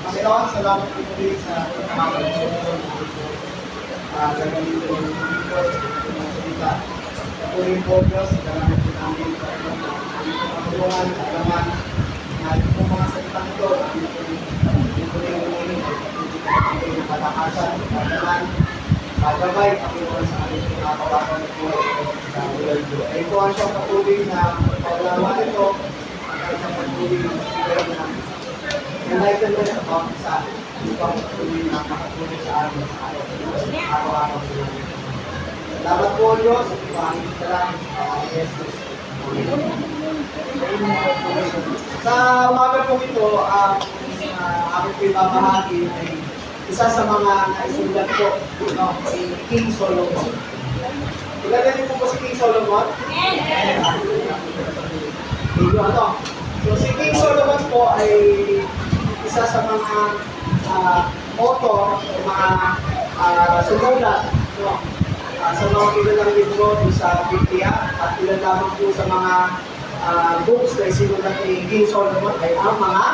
Panginoon, salamat po muli sa pagkakataon ko. Gagawin ko ng Diyos, ng salita. Patuloy po Diyos, salamat po namin sa pagkakataon, sa alaman, na yung po mga salitang ito, yung po yung patakasan, pagkakataon, magabay, Panginoon, sa aming pinakawakan ng buhay sa ulan ko. Ay po ang siyang patuloy na paglawan ito, at siyang patuloy na paglawan na enlightenment sa bawat isa, upang patuloy na makatulong sa amin sa araw-araw. Salamat po Diyos, at ipahangin ka lang sa Jesus. Sa umaga po ito, aking pinabahagi ay isa sa mga naisulat ko, si King Solomon. Kilala niyo po si King Solomon? So si King Solomon po ay isa sa mga author, mga sumulat, sa mga kilalang libro sa Biblia, at ilan lamang po sa mga books na isinulat ni King Solomon ay ang mga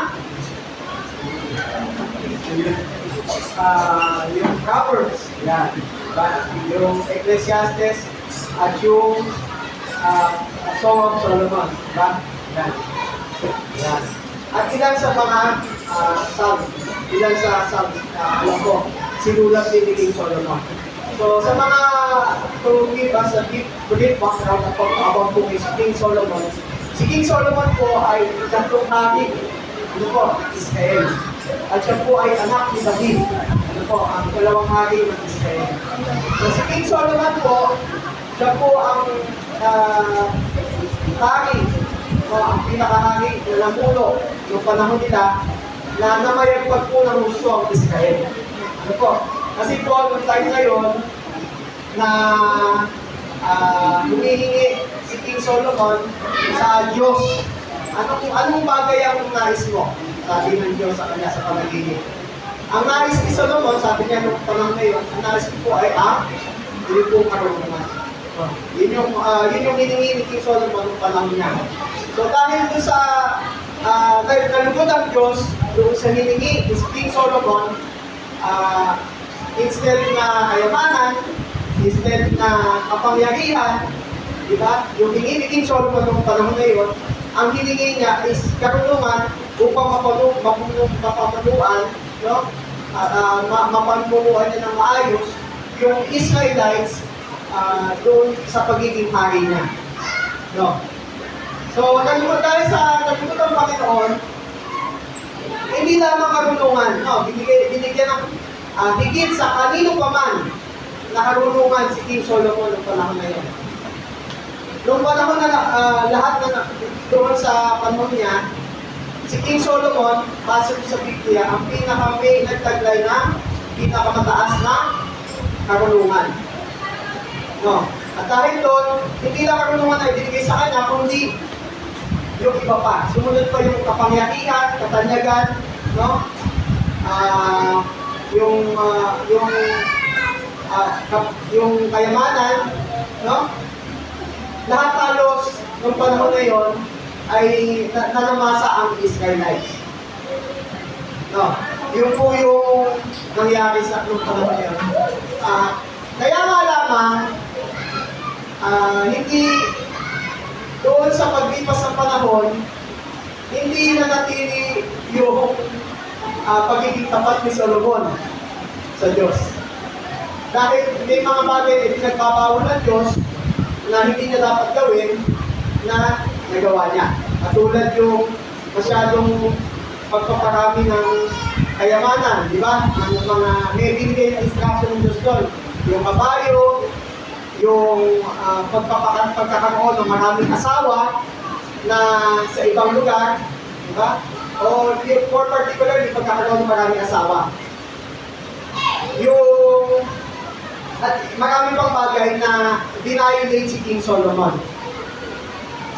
yung Proverbs, yan, yung Ecclesiastes at yung Song of Solomon, yan. Yan. At ilan sa mga Psalms, ilan sa Psalms, alam ko, sinulat din ni King Solomon. So, sa mga to give us a brief background about po kay King Solomon, si King Solomon po ay ikatlong hari, Israel. At siya po ay anak ni David, ang dalawang hari ng Israel. So, si King Solomon po, siya po ang hari, ang pinakahari na namuno noong panahon nila na namayagpag po ng gusto ang Israel. Kasi po, noong time ngayon na humihingi si King Solomon sa Diyos, anong bagay ang nais mo? Sabi ng Diyos sa kanya sa panaginip. Ang nais ni Solomon, sabi niya noong panahon ngayon, ang nais ko po ay hindi po karunungan. Yun yung hiningi ni King Solomon noong panahon niya. So dahil doon sa nalugod ang Diyos, doon sa hiningi ni King Solomon, instead na kayamanan, instead na kapangyarihan, di ba? Yung hiningi ni King Solomon noong panahon na yun, ang hiningi niya is karunungan upang mapapanuan, no? Mapanuan niya ng maayos yung Israelites doon sa pagiging hari niya. No? So, dahil sa nalugod ang Panginoon, hindi lamang karunungan, no? Binigyan ng higit sa kanino pa man na karunungan si King Solomon noong panahon na yun. Noong panahon na lahat na doon sa panahon niya, si King Solomon, base sa Biblia, ang pinaka-main nagtaglay na pinakamataas na karunungan. No? At dahil doon, hindi lang karunungan na ibinigay sa kanya, kundi yung iba pa. Sumunod pa yung kapangyarihan, katanyagan, no? Yung kayamanan, no? Lahat halos ng panahon na yon ay nanamasa ang Israelites. No? Yun po yung nangyari sa nung panahon na yun. Kaya nga lamang, hindi doon sa paglipas ng panahon, hindi nanatili yung pagiging tapat ni Solomon sa Diyos. Dahil may mga bagay na pinagbabawal ng Diyos na hindi niya dapat gawin na nagawa niya. Katulad yung masyadong pagpaparami ng kayamanan, di ba? Ng mga may binigay na instruction ng Diyos doon. Yung kabayo, yung pagkakaroon ng maraming asawa na sa ibang lugar, di ba? O for particular, yung pagkakaroon ng maraming asawa. Yung at marami pang bagay na dinayulate si King Solomon.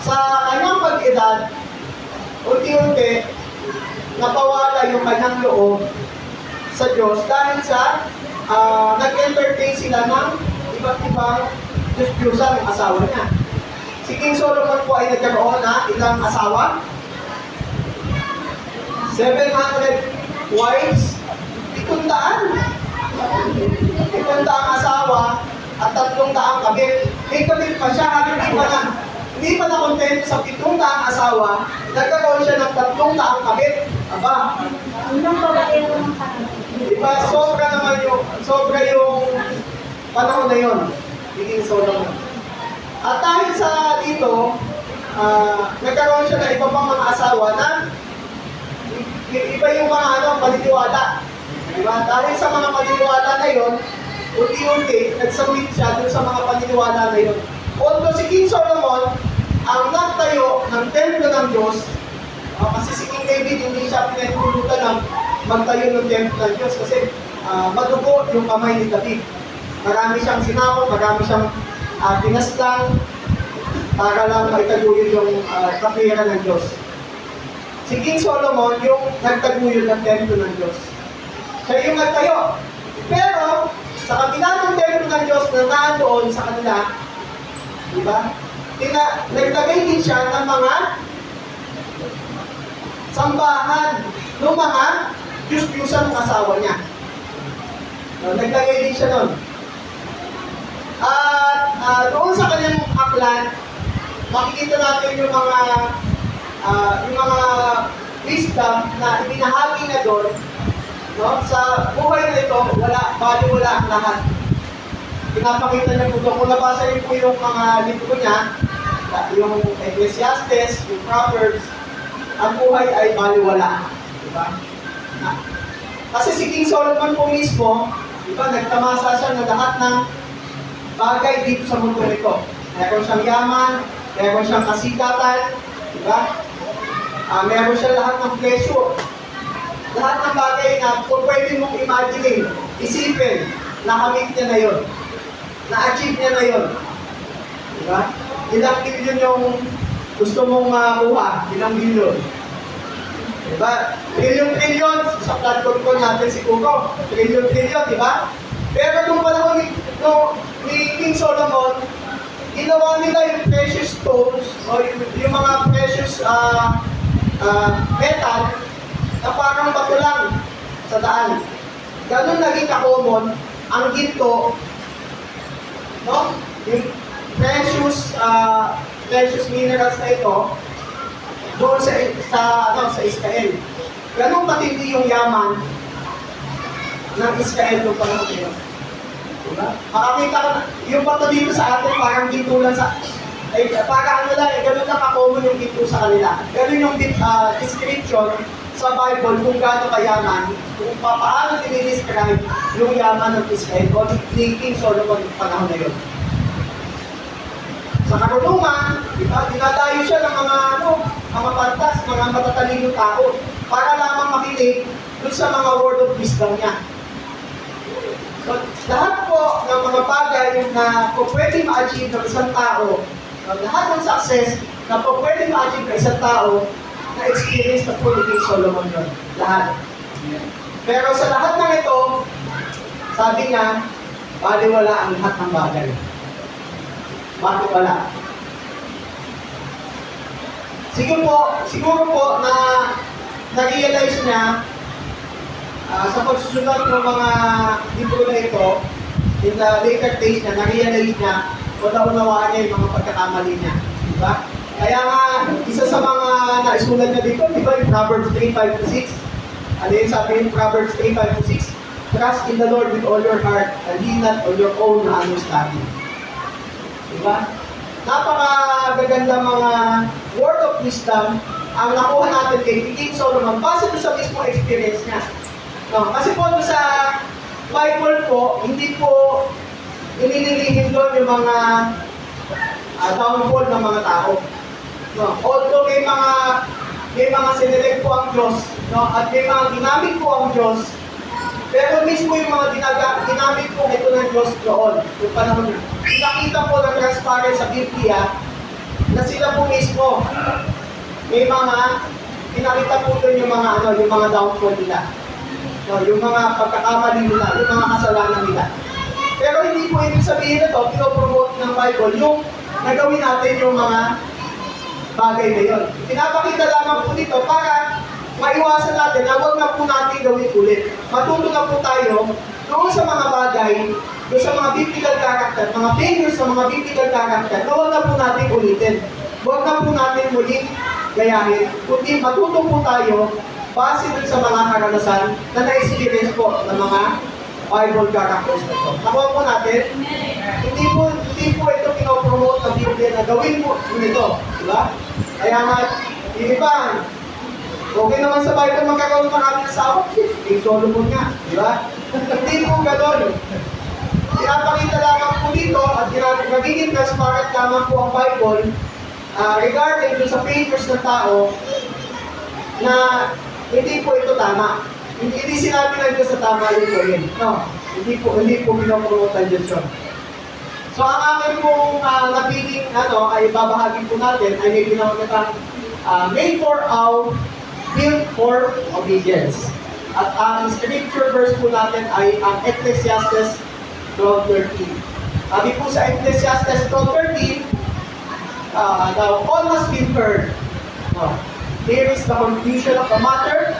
Sa kanyang pag-edad, unti-unti, napawala yung kanyang loob sa Diyos dahil sa nag-entertain sila ng iba't ibang Diyos-Diyosan ng asawa niya. Si King Solomon po ay nagkaroon na ilang asawa? 700 wives, 700. 700 asawa at 300 kabit. May kabit pa siya, hindi pa na kontento sa 700 asawa, nagkaroon siya ng 300 kabit. Aba, Unang babae ng panahon. diba, sobra yung panahon na yun. Biging Solomon. At dahil sa dito, nagkaroon siya ng iba pang mga asawa na iba yung mga paniniwala. Diba? Dahil sa mga paniniwala na yun, unti-unti, nagsawit siya dun sa mga paniniwala na yun. Although si King Solomon, ang nagtayo ng templo ng Diyos, kasi si King David, hindi siya pinahintulutan ng magtayo ng templo ng Diyos kasi madugo yung kamay ni David. Marami siyang sinakop, marami siyang pinaslang para lang maitaguyod yung kapiliran ng Diyos. Si King Solomon, yung nagtaguyod ng templo ng Diyos. Siya yung nagtayo. Pero, sa kabila ng templo ng Diyos na nandoon sa kanila, di ba? Nagtagay din siya ng mga sambahan ng mga Diyos-Diyusan ng asawa niya. Naglagay din siya nun. At doon sa kanyang aklan, makikita natin yung mga wisdom na ibinahagi na doon. No? Sa buhay na ito, wala ang lahat. Pinapakita niya po doon. Kung nabasa niyo po yung mga libro niya, yung Ecclesiastes, yung Proverbs, ang buhay ay baliwala. Diba? Kasi si King Solomon po mismo, diba, nagtamasa siya ng lahat ng bagay dito sa mundo nito. Meron siyang yaman, meron siyang kasikatan, diba? Meron siya lahat ng pleasure. Lahat ng bagay na kung pwede mong imagine, isipin, nakamit niya na yun. Na-achieve niya na yun. Diba? Ilang bilyon yung gusto mong makuha, ilang bilyon. Diba? Trillion, sa platform natin si Kuko, trillion, diba? Pero nung panahon ni King Solomon, ginawa nila yung precious stones, o yung mga precious metal, na parang bato lang sa daan. Ganun naging ka-common ang ginto, no? Yung precious minerals na ito, doon sa Israel. Ganun matindi yung yaman ng Israel nung panahon nila. Diba? Makakita ka na, yung bato dito sa atin parang ginto lang para ganun na ka-common yung ginto sa kanila. Ganun yung description sa Bible kung gaano kayaman, kung paano dinidescribe yung yaman ng Israel o ni King Solomon yung panahon na yun. Sa karunungan, dinadayo siya ng mga pantas, mga matatalinong tao para lamang makinig dun sa mga word of wisdom niya. So, lahat po ng mga bagay na po pwede ma-achieve ng isang tao, lahat ng success na po pwede ma-achieve ng isang tao, na-experience na po ni King Solomon yun. Lahat. Pero sa lahat ng ito, sabi niya, baliwala ang lahat ng bagay. Bakit wala? Siguro po na na-realize niya sa pagsusunod ng mga libro na ito, in the later days niya, na-realize niya o naunawaan niya yung mga pagkakamali niya. Diba? Kaya nga, isa sa mga naisulat niya dito, di ba yung Proverbs 3:5-6? Ano yung sabi yung Proverbs 3:5-6? Trust in the Lord with all your heart and lean not on your own understanding. Diba? Napakagaganda mga word of wisdom ang nakuha natin kay King Solomon base sa mismo experience niya. No, kasi po sa Bible po, hindi po inililihim doon yung mga downfall ng mga tao. No, although may mga sinelect po ang Diyos, no, at may mga ginamit po ang Diyos, pero mismo yung mga ginamit po ito ng Diyos doon, yung panahon, nakita po ng transparent sa Biblia na sila po mismo may mga pinakita po doon yung mga downfall nila. No, yung mga pagkakamali nila, yung mga kasalanan nila. Pero hindi po ibig sabihin na ito, pinopromote ng Bible yung nagawin natin yung mga bagay na yun. Pinapakita lamang po dito para maiwasan natin na huwag na po natin gawin ulit. Matuto na po tayo doon sa mga bagay, doon sa mga biblical character, mga failures sa mga biblical character, na huwag na po natin ulitin. Huwag na po natin muling gayahin, kundi matuto po tayo base dun sa mga karanasan na na-experience po ng mga Bible characters na ito. Nakuha po natin, hindi po ito pinopromote ng Biblia na gawin mo ito. Diba? Kaya nga, yung iba, okay naman sa Bible magkakaroon ng maraming asawa. King Solomon nga, di ba? Hindi po gano'n. Pinapakita lamang po dito at nagiging transparent lamang po ang Bible regarding sa failures ng tao na hindi po ito tama. Hindi sinabi lang ito sa tama yung gawin. No, hindi po pinopromote ang Diyos yun. So ang akin pong napiling ay babahagi po natin ay may pinamagatang made for our built for obedience. At ang scripture verse po natin ay ang Ecclesiastes 12:13. Sabi po sa Ecclesiastes 12:13, now all must be heard. No. Here is the conclusion of the matter.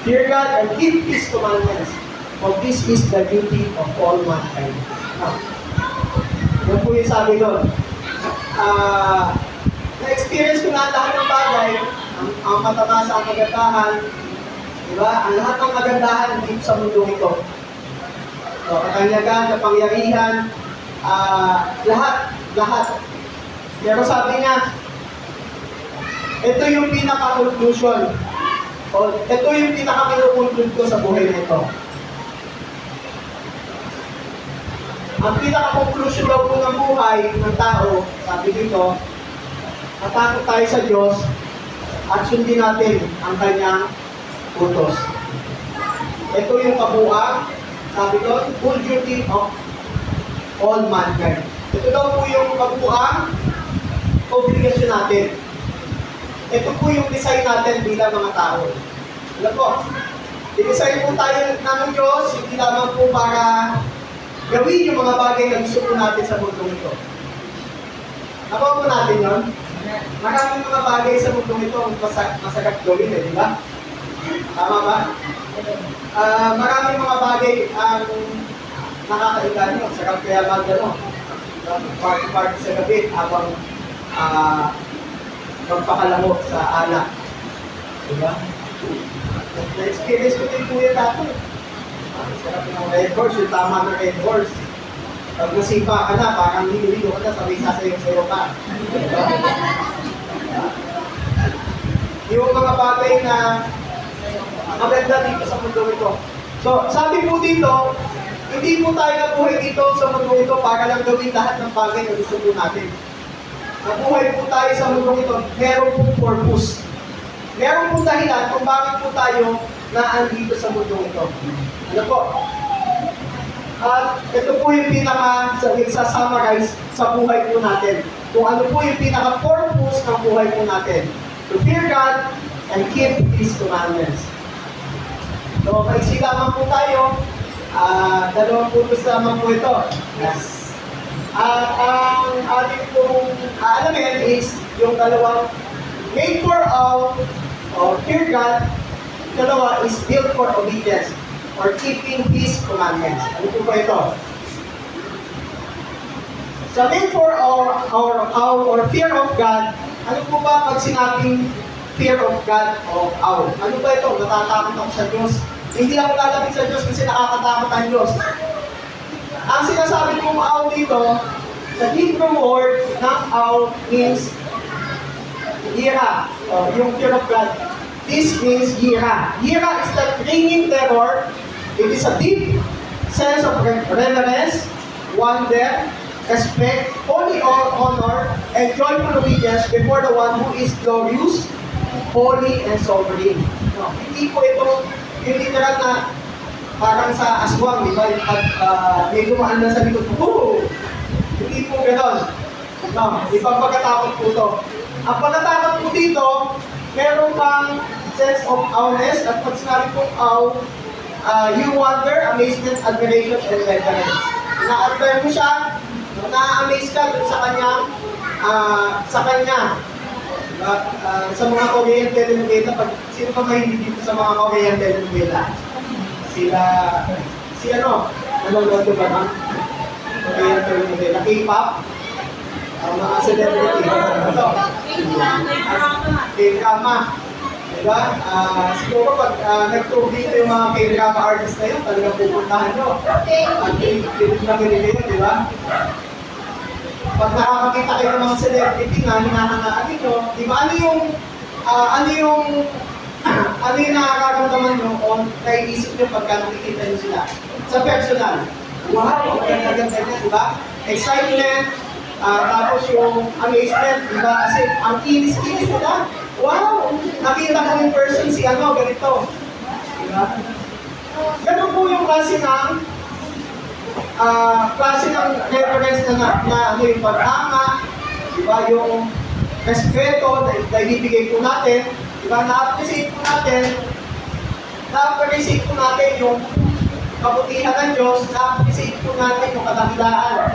Fear God and keep His commandments, for this is the duty of all mankind. No. Yan po yung sabi doon. Na-experience ko na lahat ng bagay, ang matamasa, ang kagandahan, diba? Ang lahat ng kagandahan dito sa mundo ito. So, katanyagan, kapangyarihan, lahat. Pero sabi niya, ito yung pinaka-conclusion. O, ito yung pinaka-conclusion ko sa buhay nito. Ang pinaka-conclusion daw po ng buhay ng tao, sabi dito, matakot tayo sa Diyos at sundin natin ang kanyang utos. Ito yung kabuuan, sabi ko, full duty of all mankind. Ito daw po yung kabuuan, obligasyon natin. Ito po yung design natin bilang mga tao. Alam po, i-design po tayo ng Diyos, hindi lamang po para gawin yung mga bagay na gusto po natin sa mundo ito. Nakuha po natin yun? Maraming mga bagay sa mundo ito ang masagap gawin di ba? Tama ba? Maraming mga bagay ang nakakailan nyo. Sarap kaya party-party sa gabi habang magpakalamot sa alak. Diba? Na-experience ko din po yan dati. Sarap ng red horse, yung tama ng red horse. Pag nasipa ka na, parang hilo-hilo ka na, sabay sasayo-sayo ka. Diba? Yung mga bagay na maganda dito sa mundo ito. So, sabi po dito, hindi po tayo nabuhay dito sa mundo ito para lang gawin lahat ng bagay na gusto po natin. Nabuhay po tayo sa mundo ito, meron pong purpose. Meron pong dahilan kung bakit po tayo naandito sa mundo ito. Ano po? At ito po yung pinaka-summarize sa buhay po natin. Kung ano po yung pinaka-purpose ng buhay po natin. To fear God and keep His commandments. So, maiksi lamang po tayo. Dalawang putos lamang po ito. Yes. At ang ating pong aalamin is yung dalawang made for all or fear God. Dalawa is built for obedience or keeping His commandments. Ano po ba ito? Sa made for all or fear of God, ano po ba pag sinabing fear of God o awe? Ano ba ito? Natatakot ako sa Diyos. Hindi ako lalapit sa Diyos kasi nakakatakot ang Diyos. Ang sinasabi kong awe dito, sa Hebrew word ng awe means yira, yung fear of God. This means yira. Yira is the reigning terror. It is a deep sense of reverence, wonder, respect, holy honor, and joyful obedience before the one who is glorious, holy, and sovereign. No, hindi po ito yung literal na parang sa aswang, di ba? Pag may dumaan na sa likod ko, hindi po gano'n. No, ibang pagkatakot po ito. Ang pagkatakot po dito, meron pang sense of awness, at pag sinabi pong awe, you wonder, amazement, admiration, and reverence. Na-admire mo siya, na-amaze ka dun sa kanya, Diba? Sa mga Korean telenovela, sino pa mahilig dito sa mga Korean telenovela? Si ano, nanonood ko ba ng Korean telenovela? K-pop? Ang mga celebrity. Ito. K-drama. Diba? Siguro pag nag-tour dito yung mga K-drama artist na yun, talagang pupuntahan nyo. At pilit na pilit yun, diba? Pag nakakakita kayo ng mga celebrity na hinahangaan nyo, di ba ano yung nakakaramdaman nyo o naiisip nyo pagka nakikita nyo sila? Sa personal. Wow, ganda-ganda niya, di ba? Excitement, tapos yung amazement, di ba? Kasi ang kinis-kinis nila. Wow, nakita ko in person si ano, ganito. Di ba? Ganun po yung klase ng reference na ano yung pagtama, di ba, yung respeto na ibibigay po natin, di ba, na-appreciate po natin yung kabutihan ng Diyos, na-appreciate po natin yung katakilaan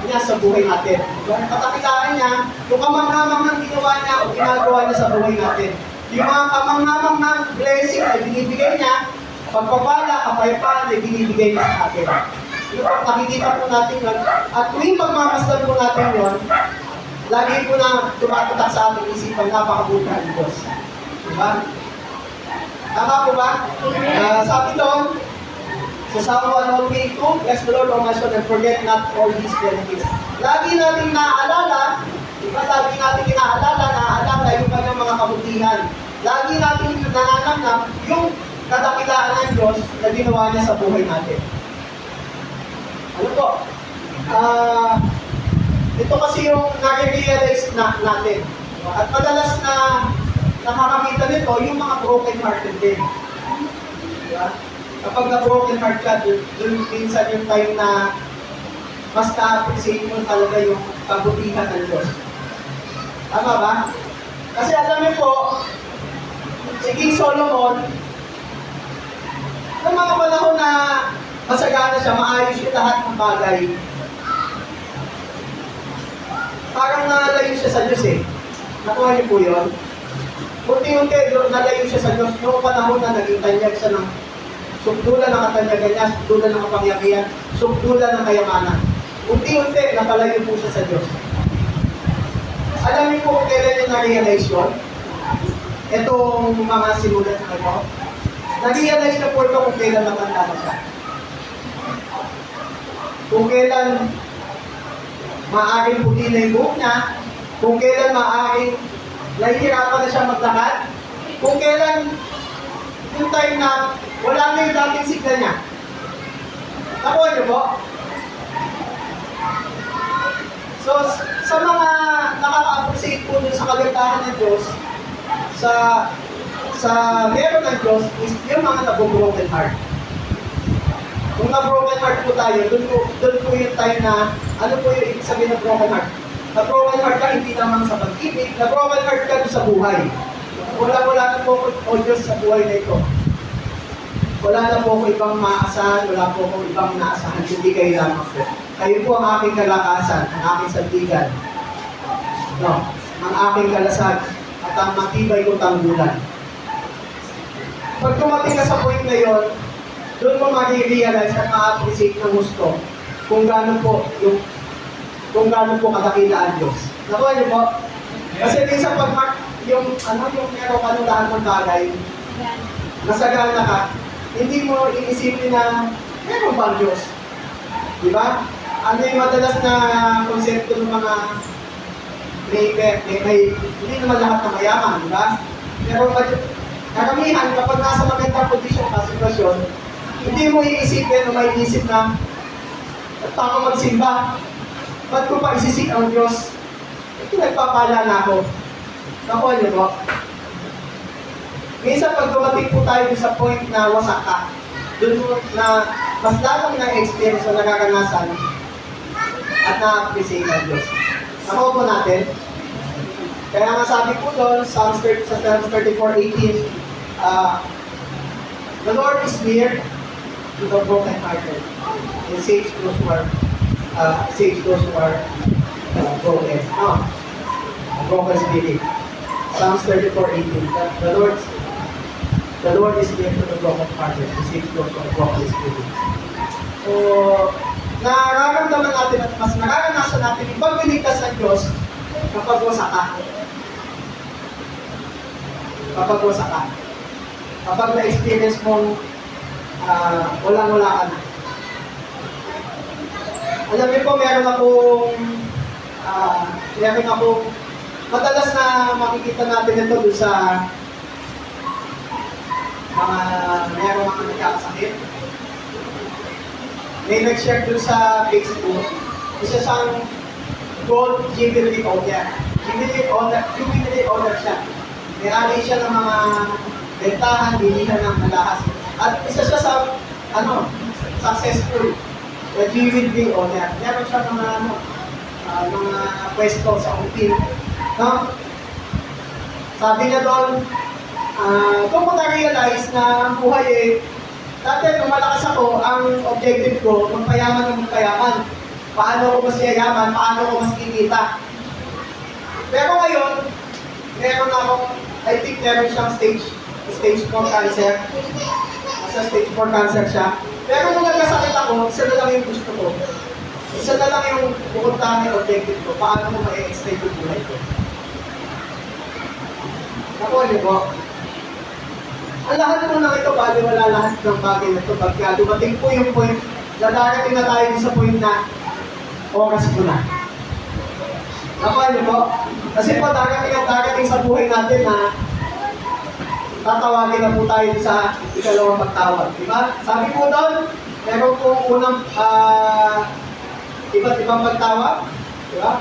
niya sa buhay natin. Yung katakilaan niya, yung kamanghamang ginawa niya o ginagawa niya sa buhay natin. Yung mga kamanghamang ng blessing na binibigay niya, pagpapala, kapayapaan na binibigay niya sa atin. Nakikita po natin yun. At tuwing pagmamasdan po natin yun, lagi po na tumatatak sa ating isipan, napakabuti ng Diyos. Diba? Tama po ba? Sabi doon, sa Psalm 108:2, bless the Lord, O my soul, and forget not all His benefits. Lagi natin naaalala, diba? Lagi natin naaalala yung kanyang mga kabutihan. Lagi natin nananamnam yung kadakilaan ng Diyos na ginawa niya sa buhay natin. Ano po? Ito kasi yung nare-realize natin. At madalas na nakakakita nito yung mga broken hearted din. Diba? Kapag na-broken heart ka, dun minsan yung time na mas na-appreciate mo talaga yung kabutihan ng Diyos. Tama ba? Kasi alam niyo po, si King Solomon, noong mga panahon na masagana siya, maayos yung lahat ng bagay. Parang nalayo siya sa Diyos eh. Nakuha niyo po yun? Unti-unti nalayo siya sa Diyos noong panahon na naging tanyag siya ng sukdulan ng katanyagan niya, sukdulan ng kapangyarihan, sukdulan ng kayamanan. Unti-unti napalayo po siya sa Diyos. Alam niyo po kung kailan niya na-realize yun? Itong mga sinulat na ito. Na-realize na po ito kung kailan matanda na siya. Kung kailan maaaring puti na yung buhok niya, kung kailan maaaring nahihirapan na siya maglakad, kung kailan yung time na wala na yung dating signal niya. Nakuha niyo po? So, sa mga nakaka-appreciate po dun sa kagandahan ng Diyos, sa meron ng Diyos, is yung mga nabubroken heart. Kung na-broken heart po tayo, doon po yung time na, ano po yung ibig sabihin na broken heart? Na-broken heart ka, hindi naman sa pag-ibig, na-broken heart ka doon sa buhay. Wala na po o Diyos sa buhay na ito. Wala na po ako ibang maasahan, wala po ako ibang naasahan, hindi kayo lamang po. Kayo po ang aking kalakasan, ang aking sandigan, no, ang aking kalasag, at ang matibay kong tanggulan. Pag tumating ka sa point na yon, doon mo ma-realize at ma-appreciate ng gusto kung gaano po kadakila ang Diyos. Nakuha niyo po? Kasi minsan pag yung meron ka ng lahat ng bagay, nasagana ka, hindi mo iisipin na meron ba ang Diyos? Di ba? Ano yung madalas na konsepto ng mga hindi naman lahat na mayaman, di ba? Pero karamihan, kapag nasa magandang kondisyon ka, sitwasyon, hindi mo iisipin o may isip na tama magsimba. Ba't ko pa isisik ang Diyos? Ito nagpapala na ako. Nakuha niyo po? Minsan pag dumating po tayo sa point na wasak ka, doon po na mas lalong na-experience o nakakanasan at na-appreciate ang Diyos. Nakuha po natin. Kaya nga sabi po doon, sa Psalms 34:18, the Lord is near to the broken-hearted and saves those who are broken. Broken spirit. Psalms 34:18. The Lord is near to the broken-hearted, to save those who are broken spirits. So, nararamdaman natin at mas nararanasan natin yung pagliligtas ng Diyos kapag wasak ka. Kapag wasak ka. Kapag na-experience mong walang-wala ka na. Alam niyo po, meron akong madalas na makikita natin ito doon sa meron mga nagkakasakit. May nag-share doon sa Facebook, isa siyang gold jewelry owner. Jewelry owner siya. May-ari siya ng mga bentahan, bilihan ng malahas. At isa siya sa, successful jewelry owner. Meron siya mga pwesto sa Ungpil. No? Sabi niya doon, kung ko na-realize na ang buhay dati nung malakas ako, ang objective ko, magpayaman ng magpayaman. Paano ko mas yayaman, paano ko mas kikita. Pero ngayon, meron akong, I think meron siyang stage 4 cancer. Nasa stage 4 cancer siya. Pero nung nagkasakit ako, isa na lang yung gusto ko. Isa na lang yung pupuntahan ng objective ko, paano ko ma-extend yung buhay ko. Ako, ano po? Ang lahat po ng ito, baliwala lahat ng bagay na ito. Pagka dumating po yung point, darating na tayo sa point na oras ko na. Ako, ano po? Kasi po, darating sa buhay natin na tatawagin na po tayo sa ikalawang pagtawag. Diba? Sabi po doon, meron po unang iba't ibang pagtawag. Diba?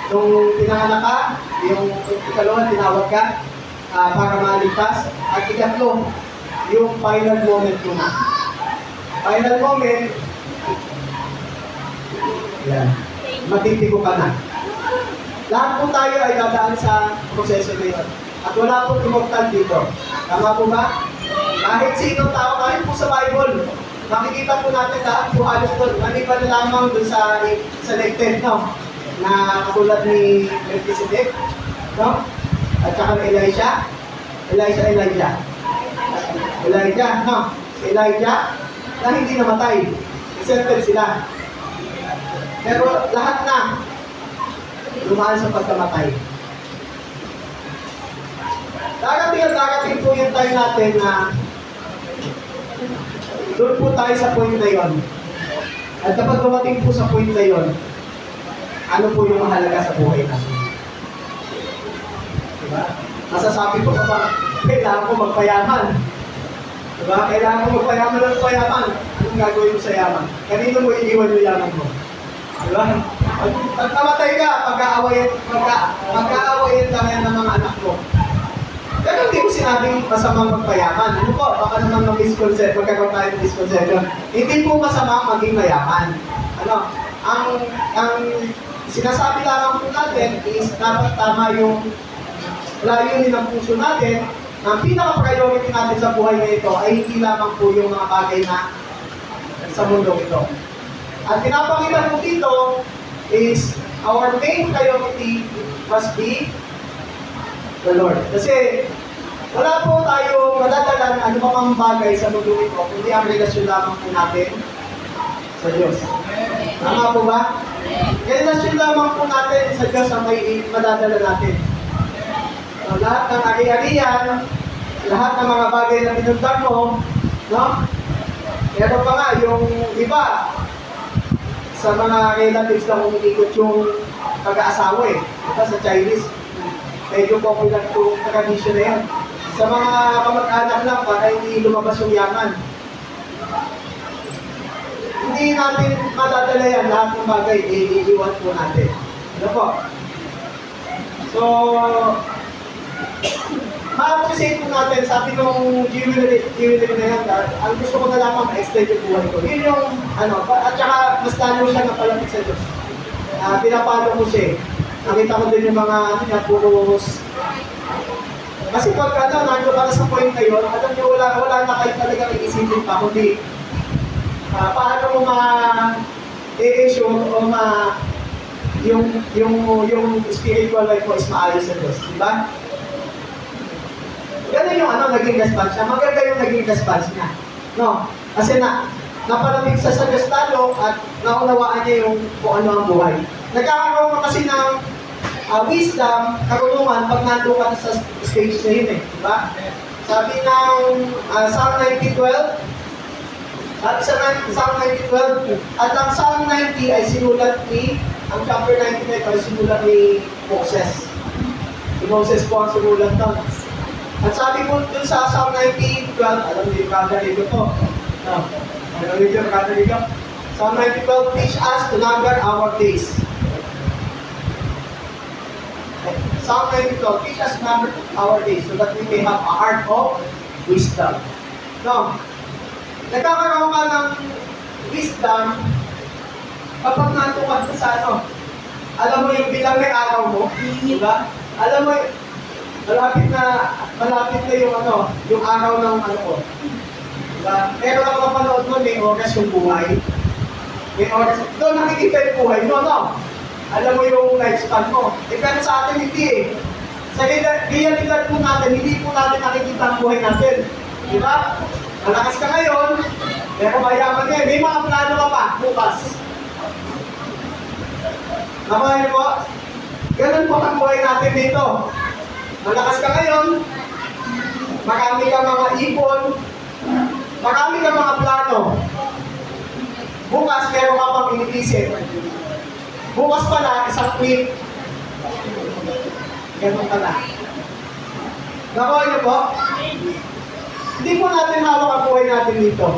Nung pinanganak ka, yung ikalawang tinawag ka, para maligtas. At ikatlo, yung final moment mo na. Final moment, yan, matitigo ka na. Lahat po tayo ay dadaan sa proseso na yun. At wala pong immortal dito. Tama po ba? Kahit sinong tao, kahit po sa Bible, makikita po natin lahat po halos doon. Maliban na lamang doon sa selected, no? Na katulad ni Melchizedek, no? At saka Elijah, no? Si Elijah na hindi namatay. Isentel sila. Pero lahat na dumaan sa pagkamatay. Darating po yung time natin na doon po tayo sa point na yon. At kapag dumating po sa point na yon, ano po yung mahalaga sa buhay natin? Diba? Masasabi ko pa ba, kailangan ko magpayaman. Diba? Kailangan ko magpayaman ng payaman. Anong gagawin mo sa yaman? Kanino mo iniwan yung yaman mo? Diba? Pag namatay ka, pagka-awayin lang yan ng mga anak mo. Pero hindi ko sinabing masamang magpayaman. Ano po? Baka naman magkakaroon tayo ng misconception. Hindi po masamang maging mayaman. Ang sinasabi lamang po natin is dapat tama yung layunin ng puso natin. Ang pinaka-priority natin sa buhay na ito ay hindi lamang po yung mga bagay na sa mundo ito. At pinapangitan po dito is our main priority must be the Lord. Kasi wala po tayo madadala na ano mang bagay sa mundo ito, kundi ang relasyon lamang po natin sa Diyos. Tama po ba? Relasyon lamang po natin sa Diyos ang may madadala natin. So, lahat ng ari-arian, lahat ng mga bagay na pinuntan mo, no? Pero pa nga, yung iba, sa mga relatives na umiikot yung pag-aasawa Ito sa Chinese, medyo popular po tradition na yan. Sa mga kamag-anak lang, para hindi lumabas yung yaman. Hindi natin madadala yan, lahat ng bagay, iiwan po natin. Ano po? So, ma-appreciate po natin, sabi nung jewelry na yan, ang gusto ko na lamang ma-extend yung buhay ko. Yun yung, at saka mas lalo siya napalapit sa Diyos. Pinapalo ko siya. Nakita ko din yung mga, puros. Kasi pag nandun ka na sa point na yun, alam niyo, wala na kayo talagang iisipin pa, kundi paano mo ma-i-assure o yung spiritual life mo is maayos sa Diyos. Diba? Ganun yung naging response niya. Maganda yung naging response niya. No? Kasi napalamig sa Gustalo at naunawaan niya yung kung ano ang buhay. Nagkakaroon ka kasi ng wisdom, karunungan pag nandun ka sa stage na yun eh. Diba? Sabi ng Psalm 90:12, Psalm 90:12, at ang Psalm 90 ay sinulat ang chapter 99 ay sinulat ni Moses. Si Moses po ang sinulat doon. At sabi po dun sa Psalm 90:12, alam niyo yung kadaligo po. No? Alam niyo yung kadaligo? Psalm 90:12, teach us to number our days. Psalm 90:12, teach us to number our days so that we may have a heart of wisdom. No? Nagkakaroon ka ng wisdom kapag natukan ka sa alam mo yung bilang may araw mo, di ba? Alam mo, malapit na yung araw ng ko. Diba? Meron ako mapanood mo, may oras yung buhay. May oras. Doon nakikita yung buhay mo, no? Alam mo yung lifespan mo. Pero sa atin hindi eh. Sa realidad po natin, hindi po natin nakikita ang buhay natin. Diba? Malakas ka ngayon, pero mayaman ngayon. May mga plano ka pa, bukas. Nakuha niyo po? Ganun po ang buhay natin dito. Malakas ka ngayon, marami ka mga ipon, marami ka mga plano. Bukas, meron ka pang iniisip. Bukas pala, isang tweet. Ganun ka na. Nakuha niyo po? Hindi po natin hawak ang buhay natin dito.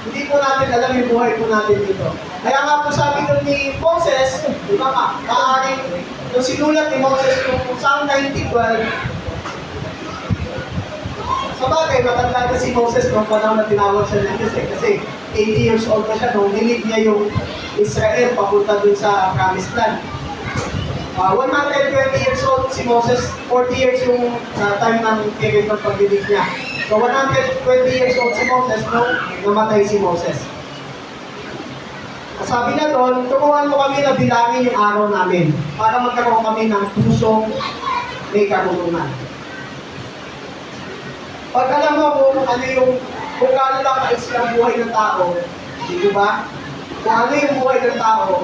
Hindi po natin alam yung buhay po natin dito. Kaya nga po sabi doon ni Moses, di ba ka, maaaring nung sinulat ni Moses yung Psalm 90:12, sa bagay, matanda na si Moses nung panahon na tinawag siya ng Diyos kasi 80 years old na siya nung nilid niya yung Israel papunta dun sa Promised Land. 120 years old si Moses, 40 years yung time ng period ng pagdidig niya. So 120 years old si Moses nung namatay si Moses. Sabi na doon, turuan mo kami na bilangin yung araw namin para magkaroon kami ng pusong may karunungan. Pag alam mo kung gaano lang kaisip ang buhay ng tao, di ba? Kung ano yung buhay ng tao,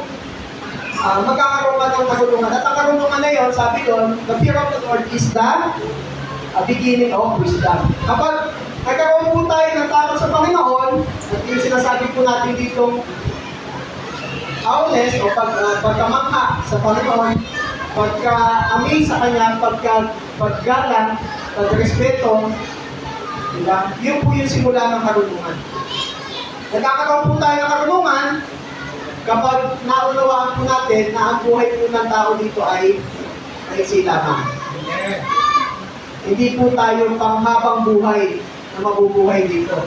magkakaroon ka ng karunungan. At ang karunungan na yun, sabi doon, the fear of the Lord is the beginning of wisdom. Kapag nagkaroon po tayo ng takot sa Panginoon, at yung sinasabi po natin ditong awareness o pagkamangha sa Panginoon, pagka-amaze sa Kanya, paggalang, pagrespeto, diba? Yun po yung simula ng karunungan. Nagkakaroon po tayo ng karunungan kapag naunawaan po natin na ang buhay po ng tao dito ay silaman. Hindi po tayo panghabang buhay na mabubuhay dito.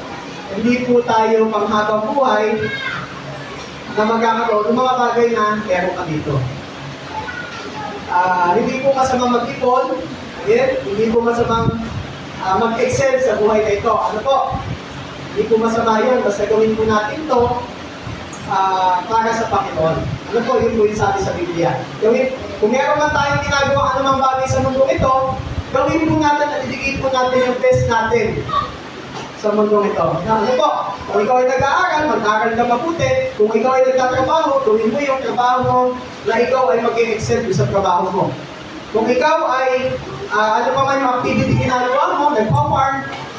Hindi po tayo panghabang buhay na magkakaroon ng mga bagay na meron ka dito. Hindi po masama mag-ipon, hindi po masamang mag-excel sa buhay na ito. Ano po? Hindi po masama yun, basta gawin po natin ito para sa Panginoon. Ano po, yun po yung sabi sa Biblia. Kung meron man tayong ginagawa anumang bagay sa mundo ito, gawin po natin at idigin po natin yung best natin sa mundo ito. Ano po? Kung ikaw ay nag-aaral, mag-aaral ka mabuti. Kung ikaw ay nagtatrabaho, gawin mo yung trabaho mo na ikaw ay mag-excel sa trabaho mo. Kung ikaw ay ano pa man yung activity ginagawa mo, nagpa-farm,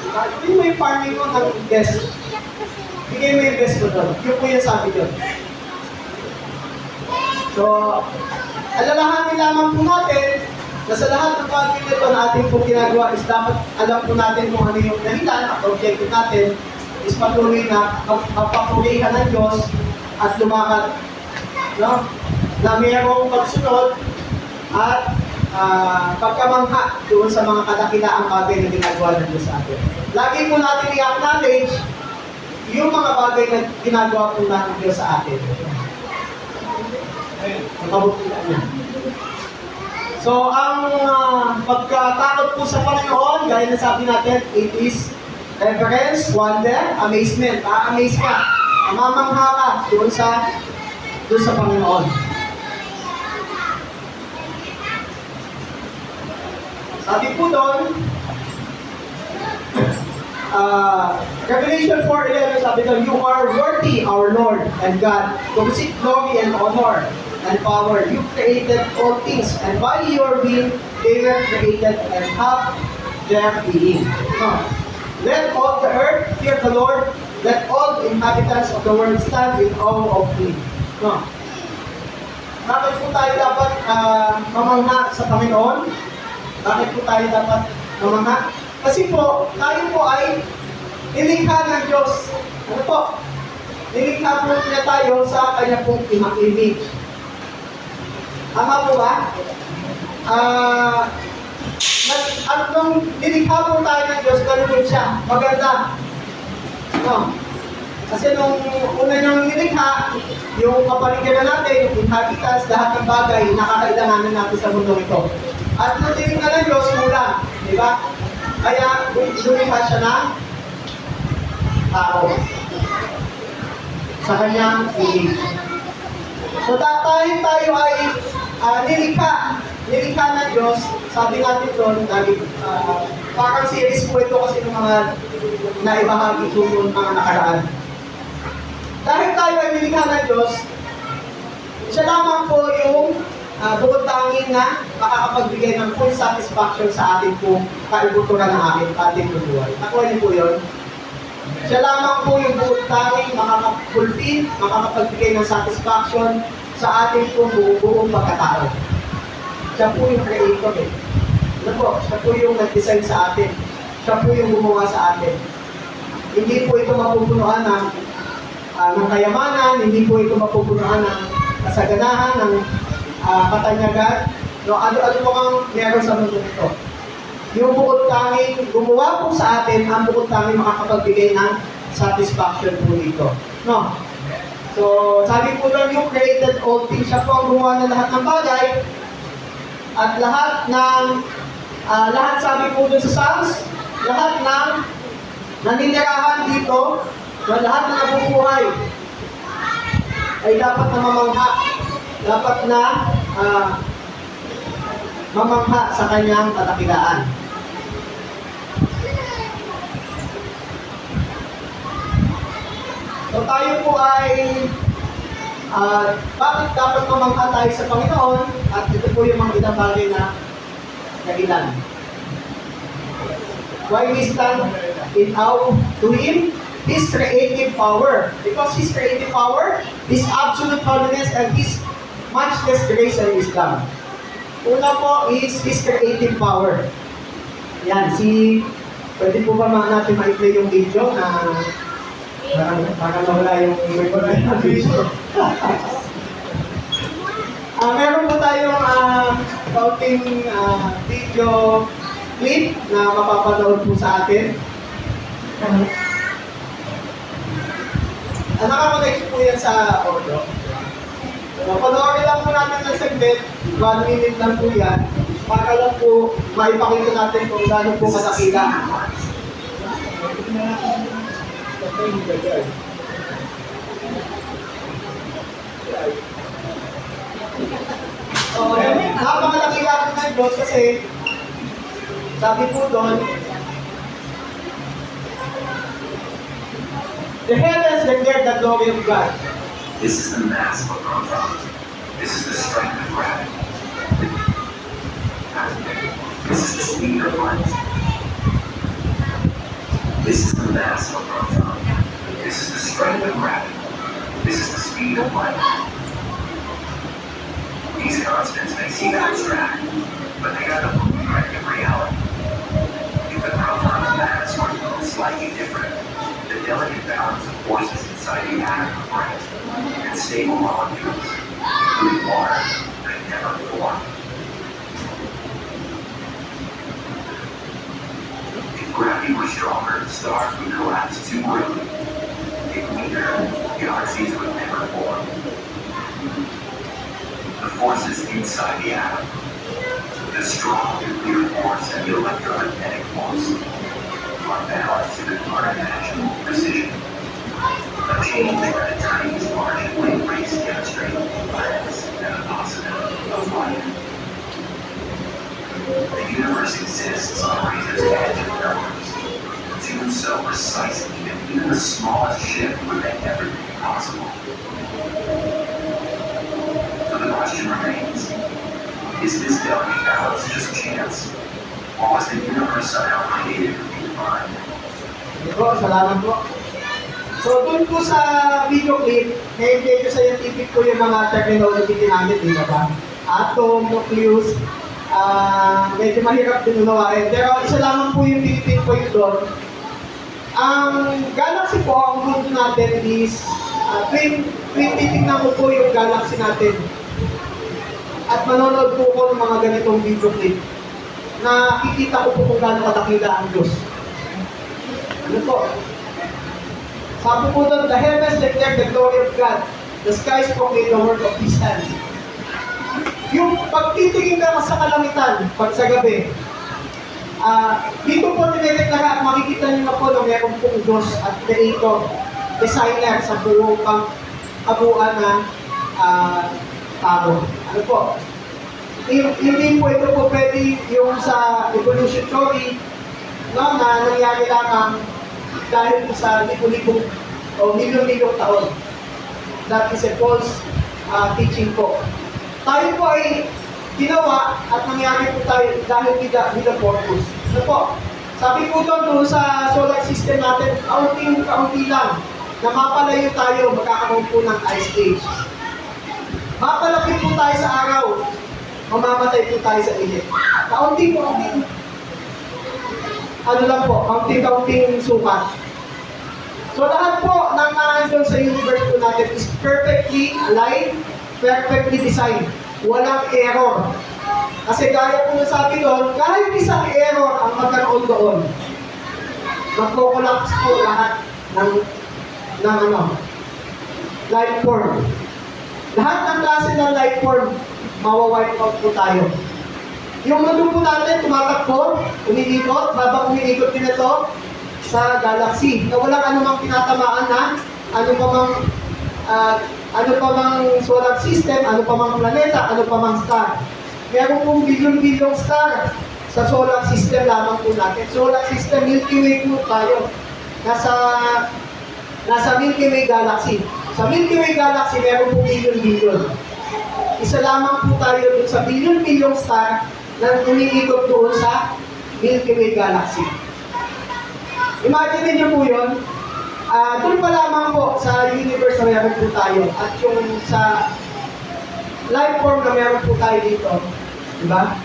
gawin mo yung farming mo ng best. Bigay mo yung best mo doon. Yun po yung sabi doon. So, alalahanin lamang po natin na sa lahat ng bagay nito na ating po ginagawa is dapat alam po natin kung ano yung dahilan at objective natin is patuloy na magpapulihan ng Diyos at lumakad, no? Na mayroong pagsunod at pagkamangha doon sa mga kadakilaang bagay na ginagawa ng Diyos sa atin. Lagi po natin i-acknowledge yung mga bagay na ginagawa po ng Diyos sa atin. Nakabutihan niya. So, ang pagkatakot po sa Panginoon, gaya na sabi natin, it is reverence, wonder, amazement. Amaze ka. Mamangha ka doon sa Panginoon. Sabi po doon, Revelation 4:11 sabi doon, you are worthy, our Lord and God, to receive glory and honor and power. You created all things, and by your will, they were created and have their being. No. Let all the earth fear the Lord. Let all the inhabitants of the world stand in awe of Him. No. Bakit po tayo dapat mamangha sa Panginoon? Bakit po tayo dapat mamangha? Kasi po, tayo po ay nilikha ng Diyos. Ano po? Nilikha po niya tayo sa kanya pong image. Tama po ba? At nung nilikha po tayo ng Diyos, ganun siya. Maganda. No? Kasi nung una niyang nilikha, yung kapaligiran natin, yung inhabitants, lahat ng bagay, nakakailanganan natin sa mundo ito. At nung tinignan ng Diyos, kulang. Di ba? Kaya, lumikha siya ng tao. Sa kanyang image. So, tayo ay nilikha. Nilikha ng Diyos, sabi natin doon, parang series po ito kasi ng mga naibahagi ko yung mga nakaraan. Dahil tayo ay nilikha ng Diyos, siya lamang po yung bukod tanging na makakapagbigay ng full satisfaction sa ating pong kaibuturan ng ating buhay. Nakuha niyo po yun? Siya lamang po yung bukod tanging makakapulfill, makakapagbigay ng satisfaction sa ating pong buong pagkatao. Siya po yung creator eh. Ano po? Siya po yung nag-design sa atin. Siya po yung gumawa sa atin. Hindi po ito mapupunuan ng kayamanan, hindi po ito mapupunuan ng kasaganahan, ng katanyagan. No, ano po ang meron sa mundo nito. Yung bukod tanging gumawa po sa atin, ang bukod tanging makakapagbigay ng satisfaction po dito. No? So, sabi po doon, you created all things. Siya po ang gumawa ng lahat ng bagay. At lahat sabi po doon sa Psalms, lahat ng naninirahan dito, lahat na nabubuhay ay dapat na mamangha. Dapat na mamangha sa kanyang katakilaan. So tayo po ay bakit dapat mamangha tayo sa Panginoon? At ito po yung mga ilang bagay na dahilan. Why we stand in awe to Him? His creative power. Because His creative power, His absolute holiness, and His matchless grace and wisdom. Una po is His creative power. Yan, pwede po ba natin ma-play yung video na parang nawala yung video. Meron po tayong kaunting video clip na mapapanood po sa atin. Nakakonect po yan sa audio. Panoorin lang po natin ng segment, 1 minute lang po yan, para lang po maipakita natin kung gaano po kadakila. Napakadakila po ng Diyos kasi sabi po doon, the heavens declare the glory of God. This is the mass of proton. This is the strength of gravity. This is the speed of light. This is the mass of proton. This is the strength of gravity. This is the speed of light. These constants may seem abstract, but they are the blueprint of reality. If the proton's mass were slightly different, the delicate balance of forces inside the atom of break and stable molecules, including water, could never form. If gravity were stronger, stars would collapse too quickly. If weaker, galaxies would never form. The forces inside the atom, the strong nuclear force and the electromagnetic force, are balanced with unimaginable precision. A change at a tiniest margin may erase chemistry, planets, and the possibility of life. The universe exists on razor's edge of numbers. 2 solar precisely that even the smallest shift would make everything possible. So the question remains, is this delicate balance just chance? Or was the universe somehow created to be defined? Po, salamat po. So, dun po sa video clip, medyo scientific po yung mga terminology ginamit, di ba? Atom, nucleus, medyo mahirap din unawain. Pero isa lamang po yung pinipin po yun doon. Ang galaxy po, ang mundo natin is, titignan ko po yung galaxy natin. At manonood po ko ng mga ganitong video clip. Nakikita ko po kung gaano katakila ang Diyos. Ano po? Sabi po doon, the heavens declare the glory of God. The skies proclaim the word of His hands. Yung pagtitingin ka sa kalamitan, pag sa gabi, dito po tinideklara at makikita niyo na po na meron pong Diyos at Creator, designer sa buong kabuuan na tao. Ano po? Hindi po ito po pwede yung sa evolution theory, no, na nangyari lamang dahil sa libo-libong o milyon-milyong taon. That is a false teaching po. Tayo po ay ginawa at nangyari po tayo dahil with purpose. Ano po? Sabi po doon sa solar system natin, kaunti lang na mapalayo tayo, magkakaroon po ng ice age. Mapalapit po tayo sa araw, mamamatay po tayo sa init. Kaunting ano lang po, kaunting sukat. So lahat po ng nandun sa universe po natin is perfectly aligned, perfectly designed. Walang error. Kasi gaya po sabi doon, kahit isang error ang magkaroon doon, magko-collapse po lahat ng life form. Lahat ng klase ng life form, mawa-wipe out po tayo. Yung mundo po natin, tumatakbo, umiikot, babang umiikot din ito sa galaxy. Na walang anumang pinatamaan na, ano pa mang solar system, ano pa mang planeta, ano pa mang star. Meron pong bilyon-bilyong star sa solar system lamang po natin. Solar system, Milky Way po tayo. Nasa Milky Way Galaxy. Sa Milky Way Galaxy, meron pong bilyon-bilyon. Isa lamang po tayo dun sa bilyon-bilyong star na umiikot doon sa Milky Way Galaxy. Imagine niyo po yun, doon pa lamang po sa universe na meron po tayo at yung sa life form na meron po tayo dito, di ba?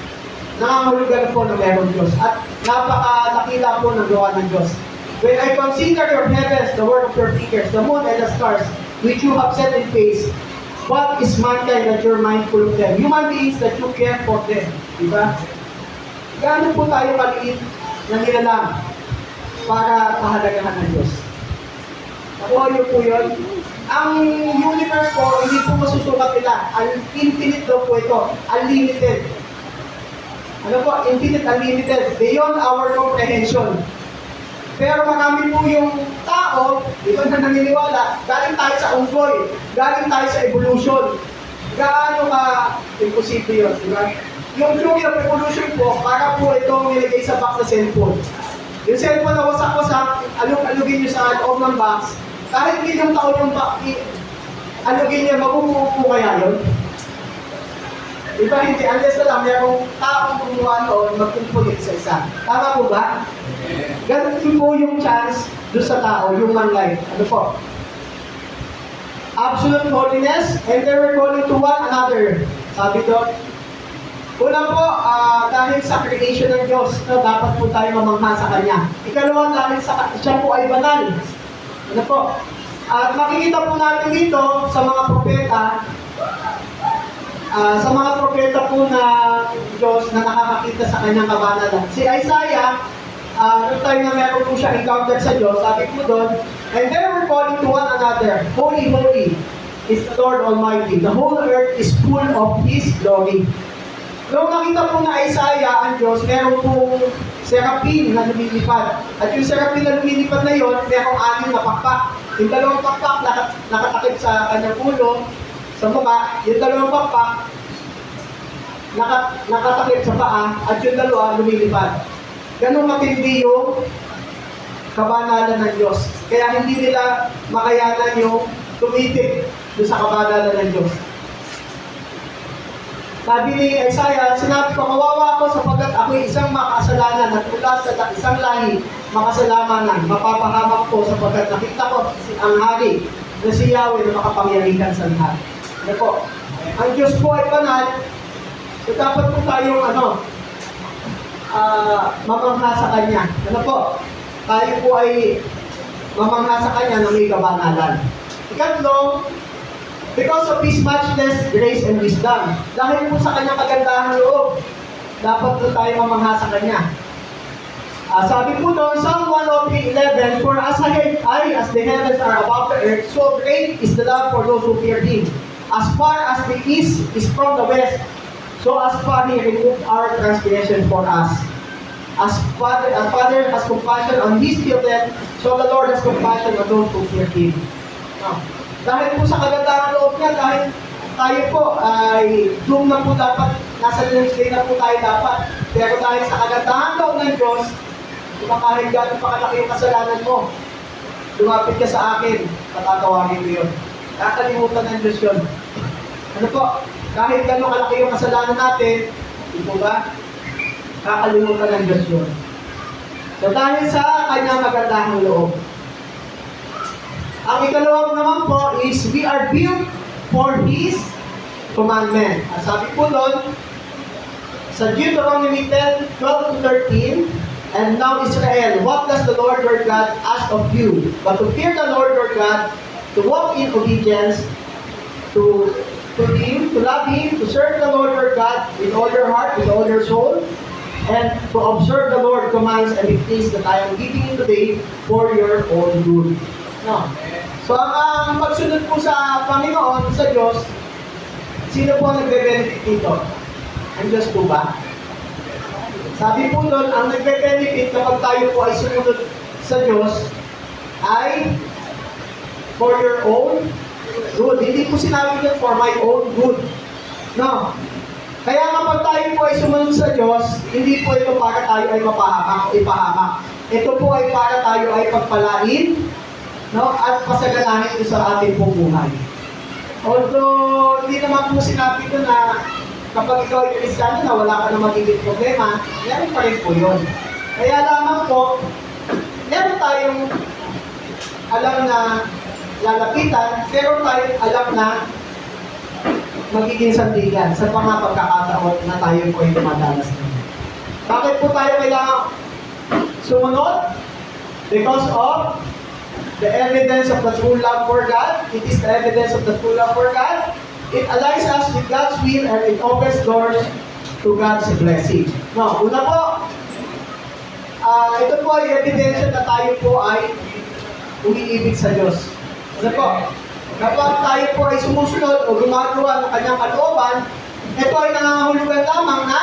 Nangangahulugan po na meron Diyos at napakadakila po ng gawa ng Diyos. When I consider your heavens, the work of your fingers, the moon and the stars, which you have set in place, what is mankind that you're mindful of them? Human beings that you care for them. Di ba? Gaano po tayo maliit na nilalang para pahalagahan ng Diyos? Nakuha niyo po yun? Ang universe po, hindi po masusukat nila. Infinite daw po ito. Unlimited. Ano po? Infinite, unlimited. Beyond our comprehension. Pero marami po yung tao, ito na naniniwala, galing tayo sa unggoy, galing tayo sa evolution. Gaano ka imposible yun, di ba? Yung theory of evolution po, para po itong nilagay sa box na cellphone. Yung cellphone na wasak-wasak, alugin nyo sa loob ng box, kahit milyong taon yung box, alugin nyo, mabubuo po kaya yun? Di ba hindi? Unless na lang, mayroong taong kumuha noon, magkumpulit sa isa. Tama po ba? Ganun din po yung chance doon sa tao, human life. Ano po? Absolute holiness, and they were calling to one another. Sabi doon, una po, dahil sa creation ng Diyos, no, dapat po tayo mamangha sa Kanya. Ikalawa, dahil siya po ay banal. Ano po? At makikita po natin dito sa mga propeta, po na Diyos na nakakakita sa kanyang kabanalan. Si Isaiah, noong time na meron po siya encounter sa Diyos, sabi po doon, and they were calling to one another, Holy, holy is the Lord Almighty. The whole earth is full of His glory. Noong nakita po na Isaiah ang Diyos, meron pong seraphim na lumilipad. At yung seraphim na lumilipad na yon, merong 6 na pakpak. Yung 2 pakpak nakatakip sa kanyang ulo, sa mukha, yung 2 pakpak nakatakip sa paa, at yung 2 lumilipad. Ganun matindi yung kabanalan ng Diyos. Kaya hindi nila makayanan yung tumitig doon sa kabanalan ng Diyos. Sabi ni Isaiah, sinabi ko, kawawa ako sapagkat ako'y isang makasalanan at mula sa isang lahi makasalamanan. Mapapahamak ko sapagkat nakita ko ang hari na si Yahweh na makapangyarihan sa lahat. Ano po? Ang Diyos po ay banal, so dapat po tayong mamangha sa Kanya. Ano po? Tayo po ay mamangha sa Kanya na may kabanalan. Ikatlo, because of His matchless grace and wisdom. Dahil po sa Kanyang kagandahan loob, dapat po tayo mamangha sa Kanya. Sabi po doon, Psalm 103:11, for as high as the heavens are above the earth, so great is the love for those who fear Him. As far as the east is from the west, so as far He removed our transgression for us. As Father has compassion on His children, so the Lord has compassion on those who fear Him. No. Dahil po sa kagandahan loob niya, dahil tayo po ay doom na po dapat, nasa doomsday na po tayo dapat. Pero dahil sa kagandahan loob ng Diyos, kahit gano'n pa kalaki yung kasalanan mo, lumapit ka sa akin, patatawagin ko yun. Kakalimutan ng Diyos yun. Ano po? Kahit gano'n kalaki yung kasalanan natin, di po ba? Kakalimutan ng Diyos yun. So dahil sa kanyang magandahang loob. Ang ikalawang naman po is, we are built for His commandment. At sabi po doon, sa Deuteronomy 10:12-13, and now Israel, what does the Lord your God ask of you? But to fear the Lord your God, to walk in obedience, to Him, to love Him, to serve the Lord your God with all your heart, with all your soul, and to observe the Lord's commands and decrees that I am giving you today for your own good. No. So ang pagsunod po sa Panginoon, sa Diyos, sino po ang nagbe-benefit dito? Ang Diyos po ba? Sabi po doon, ang nagbe-benefit kapag tayo po ay sumunod sa Diyos ay for your own good. Hindi po sinabi doon for my own good. No. Kaya kapag tayo po ay sumunod sa Diyos, hindi po ito para tayo ay mapahamak o ipahamak. Ito po ay para tayo ay pagpalain, no, at pasaganahin ito sa ating pong buhay. Although, hindi naman po sinabi ko na kapag ikaw ay Kristiyano na wala ka na magiging problema, meron pa rin po yun. Kaya lamang po, meron tayong alam na lalapitan, pero tayong alam na magiging sandigan sa mga pagkakataon na tayo po ay dumadanas na. Bakit po tayo kailangan sumunod? Because of the evidence of the true love for God. It is the evidence of the true love for God. It aligns us with God's will and it opens doors to God's blessing. No, una po, ito po ay ebidensya na tayo po ay umiibig sa Diyos. Ano po? Kapag tayo po ay sumusunod o gumagawa ng kanyang kalooban, ito ay nangangahulugan lamang na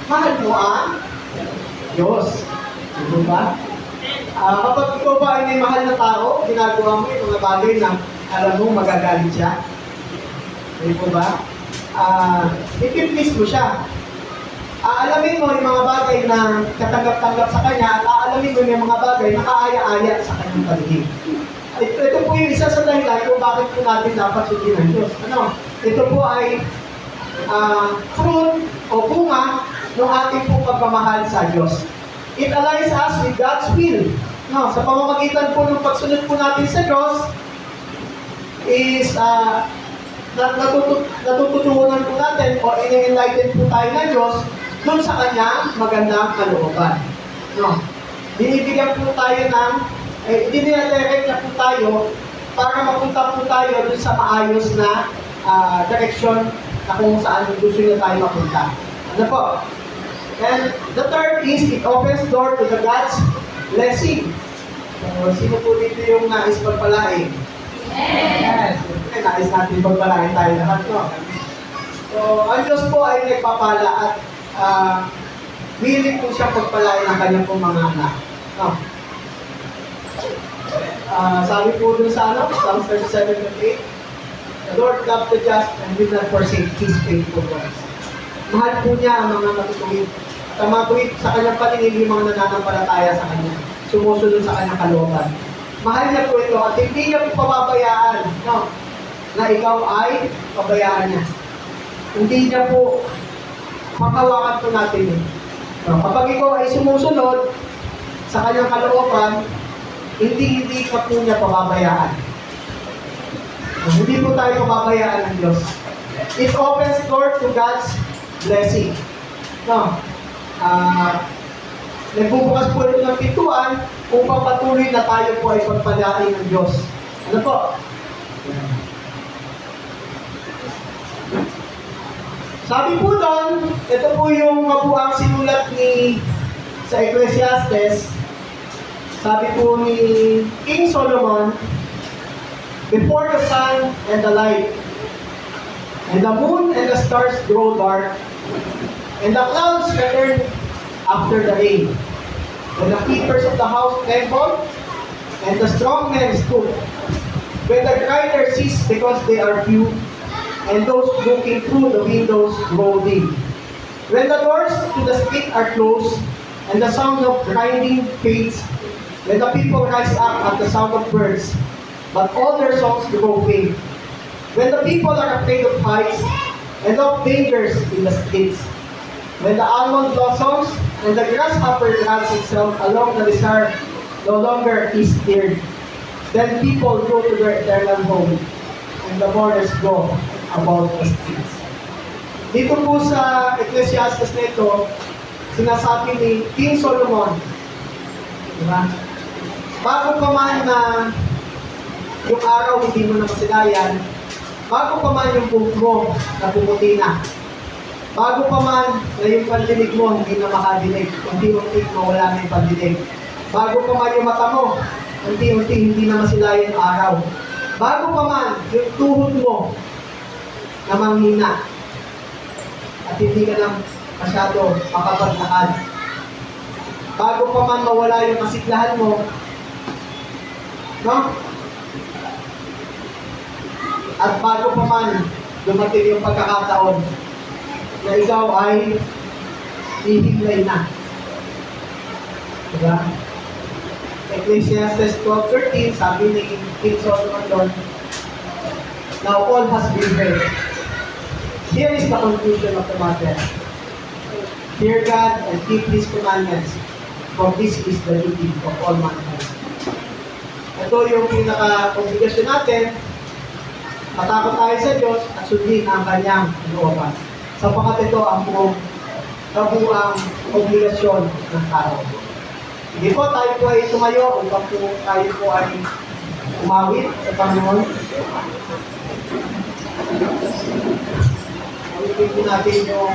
mahal mo ang Diyos. Ano ba? Kapag ikaw ba ay may mahal na tao, ginagawa mo yung mga bagay na alam mo magagalit siya. Hindi po ba? I-please mo siya. Aalamin mo yung mga bagay na katanggap-tanggap sa kanya at aalamin mo yung mga bagay na kaaya-aya sa kanyang paligid. Ito po yung isa sa dahilan kung bakit po natin dapat sundin ang Diyos. Ano? Ito po ay fruit o bunga ng ating po pagmamahal sa Diyos. It aligns us with God's will. No, sa pamamagitan po ng pagsunod po natin sa Diyos is natututunan po natin o in-enlighten po tayo ng Diyos doon sa kanyang magandang kalooban. No. Binibigyan po tayo ng, dinidirect na po tayo para mapunta po tayo doon sa maayos na direksyon na kung saan gusto niya tayo mapunta. Ano po? And the third is, it opens door to the God's blessing. So, sino po dito yung nais pagpalain? Yes! Siyempre, nais natin pagpalain tayo lahat, no? So, ang Diyos po ay nagpapala at willing po siya pagpalain ang kanyang pong mga anak. No? Sabi po dun sa Psalm 37:8, the Lord loved the just and will not forsake His faithful ones. Mahal po niya ang mga matutuwid. At ang matuwid sa kanyang paningin yung mga nananampalataya sa kanya. sumusunod sa kanyang kalooban. Mahal niya po ito at hindi niya po pababayaan, no? Na ikaw ay pabayaan niya. Hindi niya po makawakan po natin yun. No? Kapag ikaw ay sumusunod sa kanyang kalooban, hindi ka po niya pababayaan. No? Hindi po tayo pababayaan ng Diyos. It opens door to God's blessing. No? Nagbubukas po ito ng pintuan upang patuloy na tayo po ay pagpalain ng Diyos. Ano po? Sabi po doon, ito po yung mabuang sinulat sa Ecclesiastes. Sabi po ni King Solomon, before the sun and the light, and the moon and the stars grow dark, and the clouds return after the rain, when the keepers of the house tremble, and the strong men stood, when the grinders cease because they are few, and those looking through the windows grow dim. When the doors to the street are closed, and the sound of grinding fades, when the people rise up at the sound of birds, but all their songs grow faint. When the people are afraid of heights, and of dangers in the streets, when the almond blossoms, and the grasshopper drags itself along the desert no longer is feared, then people go to their eternal home, and the mourners go about the streets. Dito po sa Ecclesiastes na ito, sinasabi ni King Solomon, diba? Bago pa man na yung araw hindi mo na masilayan, bago pa man yung buhok mo na pumuti na, bago pa man na yung pandinig mo hindi na makadinig, unti-unti mawala na yung pandinig, bago pa man yung mata mo, unti-unti hindi na masilayan yung araw, bago pa man yung tuhod mo na manghina at hindi ka na masyado makapaglakad, bago pa man mawala yung masiglahan mo, no? At bago pa man dumating yung pagkakataon na ikaw ay hihiglay na. Diba? Ecclesiastes 12:13, sabi ni King Solomon doon, now all has been heard. Here is the conclusion of the matter. Fear God and keep His commandments, for this is the duty of all mankind. Ito yung pinaka-obligasyon natin. Matakot tayo sa Diyos at sundin ang kanyang kalooban. Sapagkat ito ang kabuang obligasyon ng tao. Hindi po, tayo po ay tumayo upang po tayo po ay umawit sa Panginoon. Awitin po natin yung